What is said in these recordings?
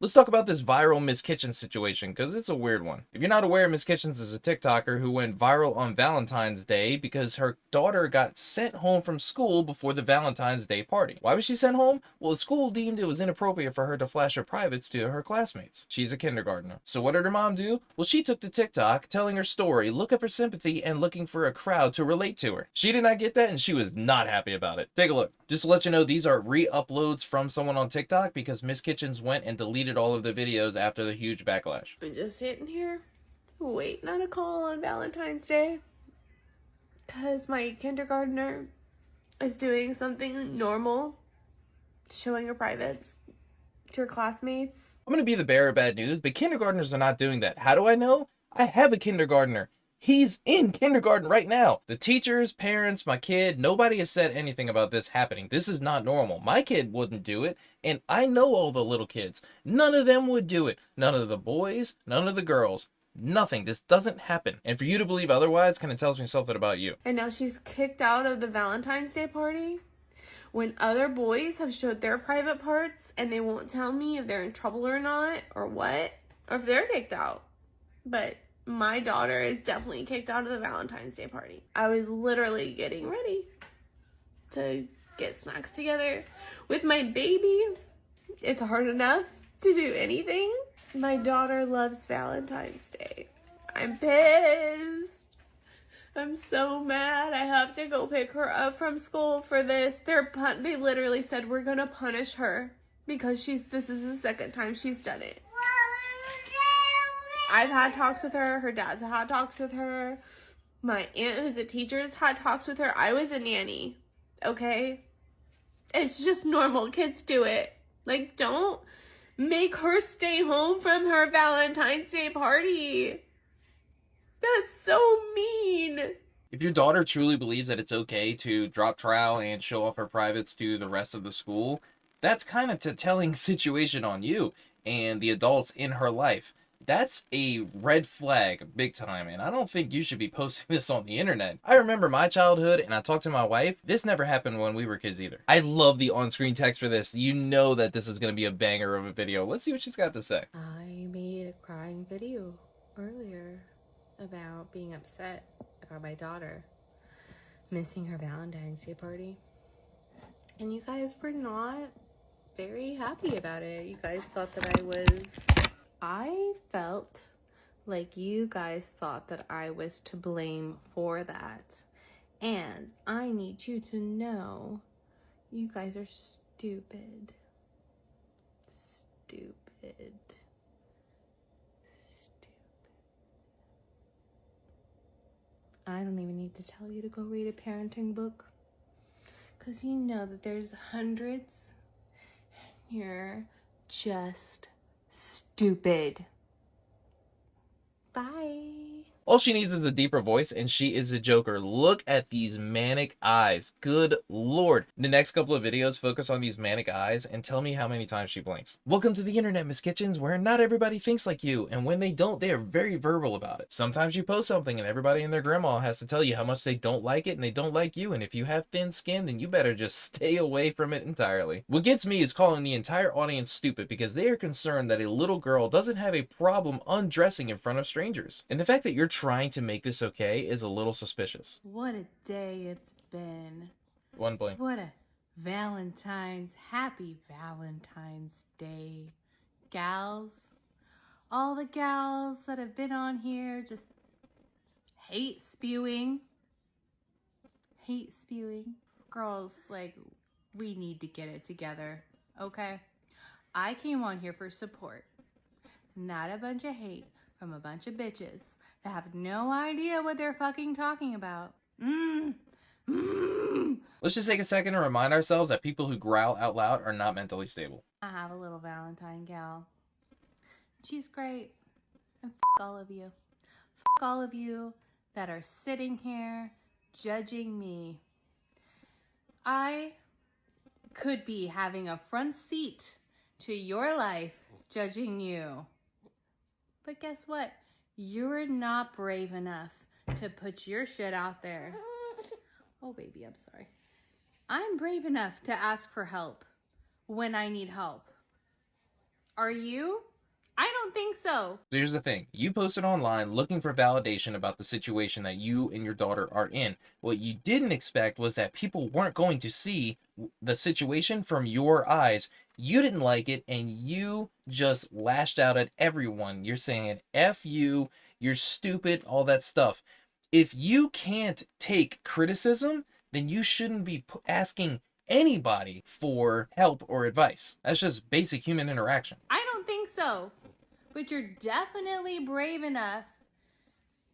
Let's talk about this viral Miss Kitchens situation, because it's a weird one. If you're not aware, Miss Kitchens is a TikToker who went viral on Valentine's Day because her daughter got sent home from school before the Valentine's Day party. Why was she sent home? Well, the school deemed it was inappropriate for her to flash her privates to her classmates. She's a kindergartner. So what did her mom do? Well, she took to TikTok, telling her story, looking for sympathy and looking for a crowd to relate to her. She did not get that, and she was not happy about it. Take a look. Just to let you know, these are re-uploads from someone on TikTok because Miss Kitchens went and deleted all of the videos after the huge backlash. I'm just sitting here waiting on a call on Valentine's Day because my kindergartner is doing something normal, showing her privates to her classmates. I'm going to be the bearer of bad news, but kindergartners are not doing that. How do I know? I have a kindergartner. He's in kindergarten right now. The teachers, parents, my kid, nobody has said anything about this happening. This is not normal. My kid wouldn't do it, and I know all the little kids. None of them would do it. None of the boys, none of the girls. Nothing. This doesn't happen. And for you to believe otherwise kind of tells me something about you. And now she's kicked out of the Valentine's Day party when other boys have showed their private parts and they won't tell me if they're in trouble or not or what, or if they're kicked out. But my daughter is definitely kicked out of the Valentine's Day party. I was literally getting ready to get snacks together with my baby. It's hard enough to do anything. My daughter loves Valentine's Day. I'm pissed. I'm so mad. I have to go pick her up from school for this. They literally said we're gonna punish her because this is the second time she's done it. I've had talks with her. Her dad's had talks with her. My aunt, who's a teacher, has had talks with her. I was a nanny, okay? It's just normal. Kids do it. Like, don't make her stay home from her Valentine's Day party. That's so mean. If your daughter truly believes that it's okay to drop trowel and show off her privates to the rest of the school, that's kind of a telling situation on you and the adults in her life. That's a red flag big time, and I don't think you should be posting this on the internet. I remember my childhood, and I talked to my wife. This never happened when we were kids either. I love the on-screen text for this. You know that this is going to be a banger of a video. Let's see what she's got to say. I made a crying video earlier about being upset about my daughter missing her Valentine's Day party. And you guys were not very happy about it. You guys thought that I felt like you guys thought that I was to blame for that. And I need you to know you guys are stupid. Stupid. I don't even need to tell you to go read a parenting book, because you know that there's hundreds and you're just stupid. Bye. All she needs is a deeper voice, and she is a joker. Look at these manic eyes. Good lord. The next couple of videos focus on these manic eyes and tell me how many times she blinks. Welcome to the internet, Miss Kitchens, where not everybody thinks like you, and when they don't, they are very verbal about it. Sometimes you post something and everybody and their grandma has to tell you how much they don't like it and they don't like you, and if you have thin skin, then you better just stay away from it entirely. What gets me is calling the entire audience stupid because they are concerned that a little girl doesn't have a problem undressing in front of strangers. And the fact that you're trying to make this okay is a little suspicious. What a day it's been. One blink. What a happy Valentine's Day. Gals, all the gals that have been on here just hate spewing. Girls, like, we need to get it together, okay? I came on here for support, not a bunch of hate from a bunch of bitches that have no idea what they're fucking talking about. Let's just take a second and remind ourselves that people who growl out loud are not mentally stable. I have a little Valentine gal. She's great. And all of you. All of you that are sitting here judging me. I could be having a front seat to your life judging you. But guess what? You're not brave enough to put your shit out there. Oh, baby, I'm sorry. I'm brave enough to ask for help when I need help. Are you? I don't think so. So here's the thing. You posted online looking for validation about the situation that you and your daughter are in. What you didn't expect was that people weren't going to see the situation from your eyes. You didn't like it, and you just lashed out at everyone. You're saying, F you, you're stupid, all that stuff. If you can't take criticism, then you shouldn't be asking anybody for help or advice. That's just basic human interaction. I don't think so. But you're definitely brave enough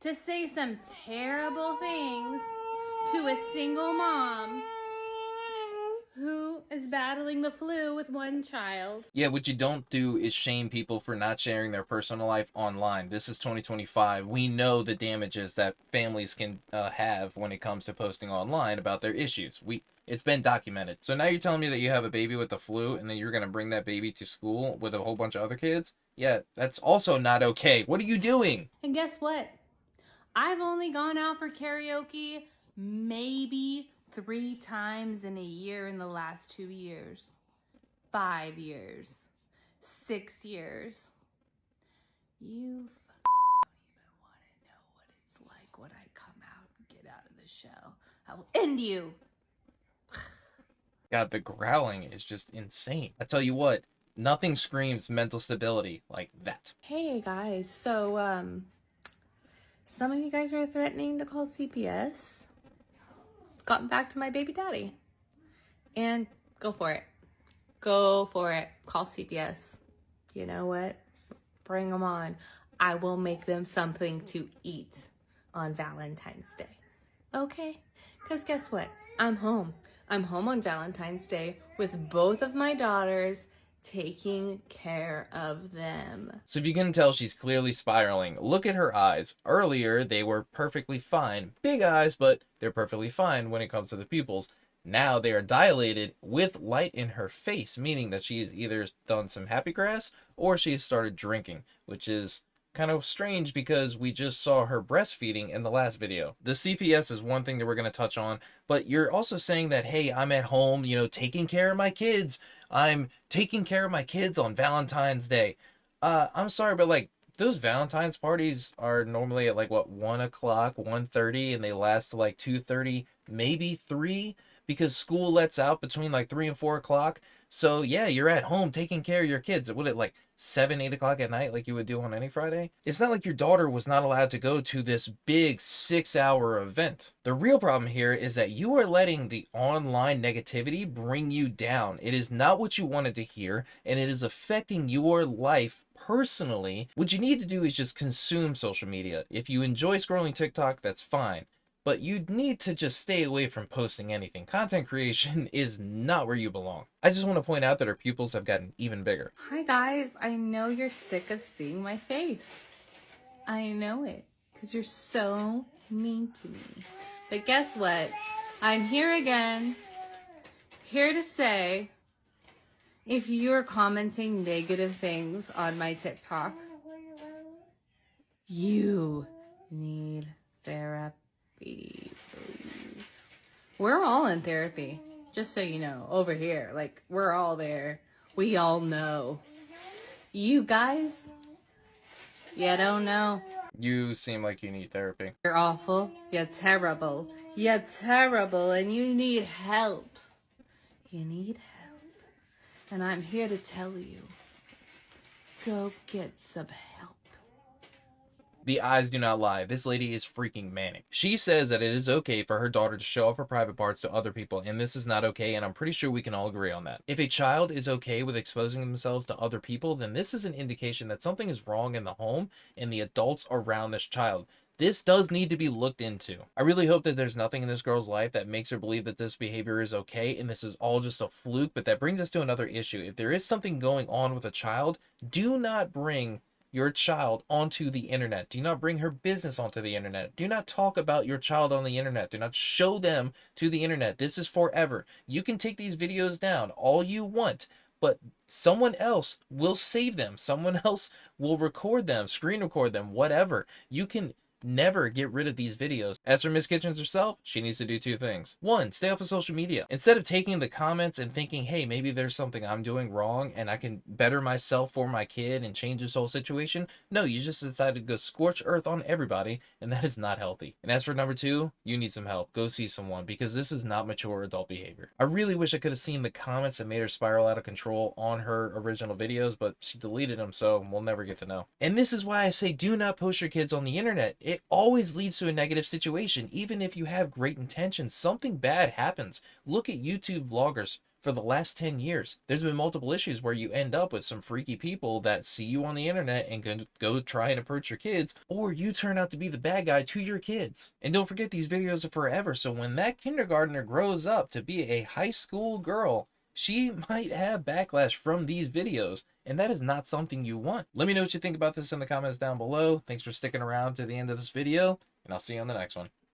to say some terrible things to a single mom who is battling the flu with one child. Yeah, what you don't do is shame people for not sharing their personal life online. This is 2025. We know the damages that families can have when it comes to posting online about their issues. It's been documented. So now you're telling me that you have a baby with the flu and then you're going to bring that baby to school with a whole bunch of other kids? Yeah, that's also not okay. What are you doing? And guess what? I've only gone out for karaoke maybe 3 times in a year in the last 2 years. 5 years. 6 years. You don't even want to know what it's like when I come out and get out of the shell. I will end you. God, the growling is just insane. I tell you what, nothing screams mental stability like that. Hey guys, so some of you guys are threatening to call CPS. It's gotten back to my baby daddy. And go for it. Go for it. Call CPS. You know what? Bring them on. I will make them something to eat on Valentine's Day. Okay? Because guess what? I'm home. I'm home on Valentine's Day with both of my daughters, taking care of them. So if you can tell, she's clearly spiraling. Look at her eyes. Earlier, they were perfectly fine. Big eyes, but they're perfectly fine when it comes to the pupils. Now they are dilated with light in her face, meaning that she has either done some happy grass or she has started drinking, which is kind of strange because we just saw her breastfeeding in the last video. The CPS is one thing that we're going to touch on, but you're also saying that, hey, I'm at home, taking care of my kids. I'm taking care of my kids on Valentine's Day. I'm sorry, but like, those Valentine's parties are normally at like, what, 1 o'clock, 1:30, and they last to like 2:30, maybe 3, because school lets out between like 3 and 4 o'clock. So yeah, you're at home taking care of your kids. Would it like 7, 8 o'clock at night like you would do on any Friday? It's not like your daughter was not allowed to go to this big 6-hour event. The real problem here is that you are letting the online negativity bring you down. It is not what you wanted to hear, and it is affecting your life personally. What you need to do is just consume social media. If you enjoy scrolling TikTok, that's fine. But you need to just stay away from posting anything. Content creation is not where you belong. I just want to point out that her pupils have gotten even bigger. Hi guys, I know you're sick of seeing my face. I know it, because you're so mean to me. But guess what? I'm here again, here to say, if you're commenting negative things on my TikTok, you need therapy. Please. We're all in therapy, just so you know, over here. Like, we're all there. We all know. You guys, you don't know. You seem like you need therapy. You're awful. You're terrible. You're terrible, and you need help. You need help. And I'm here to tell you, go get some help. The eyes do not lie. This lady is freaking manic. She says that it is okay for her daughter to show off her private parts to other people, and this is not okay, and I'm pretty sure we can all agree on that. If a child is okay with exposing themselves to other people, then this is an indication that something is wrong in the home and the adults around this child. This does need to be looked into. I really hope that there's nothing in this girl's life that makes her believe that this behavior is okay and this is all just a fluke, but that brings us to another issue. If there is something going on with a child, do not bring your child onto the internet. Do not bring her business onto the internet. Do not talk about your child on the internet. Do not show them to the internet. This is forever. You can take these videos down all you want, but someone else will save them. Someone else will record them, screen record them, whatever. You can never get rid of these videos. As for Miss Kitchens herself, she needs to do two things. One, stay off of social media. Instead of taking the comments and thinking, hey, maybe there's something I'm doing wrong and I can better myself for my kid and change this whole situation, no, you just decided to go scorch earth on everybody, and that is not healthy. And as for number two, you need some help. Go see someone, because this is not mature adult behavior. I really wish I could have seen the comments that made her spiral out of control on her original videos, but she deleted them, so we'll never get to know. And this is why I say do not post your kids on the internet. It always leads to a negative situation. Even if you have great intentions, something bad happens. Look at YouTube vloggers. For the last 10 years, there's been multiple issues where you end up with some freaky people that see you on the internet and go try and approach your kids, or you turn out to be the bad guy to your kids. And don't forget, these videos are forever, so when that kindergartner grows up to be a high school girl, she might have backlash from these videos, and that is not something you want. Let me know what you think about this in the comments down below. Thanks for sticking around to the end of this video, and I'll see you on the next one.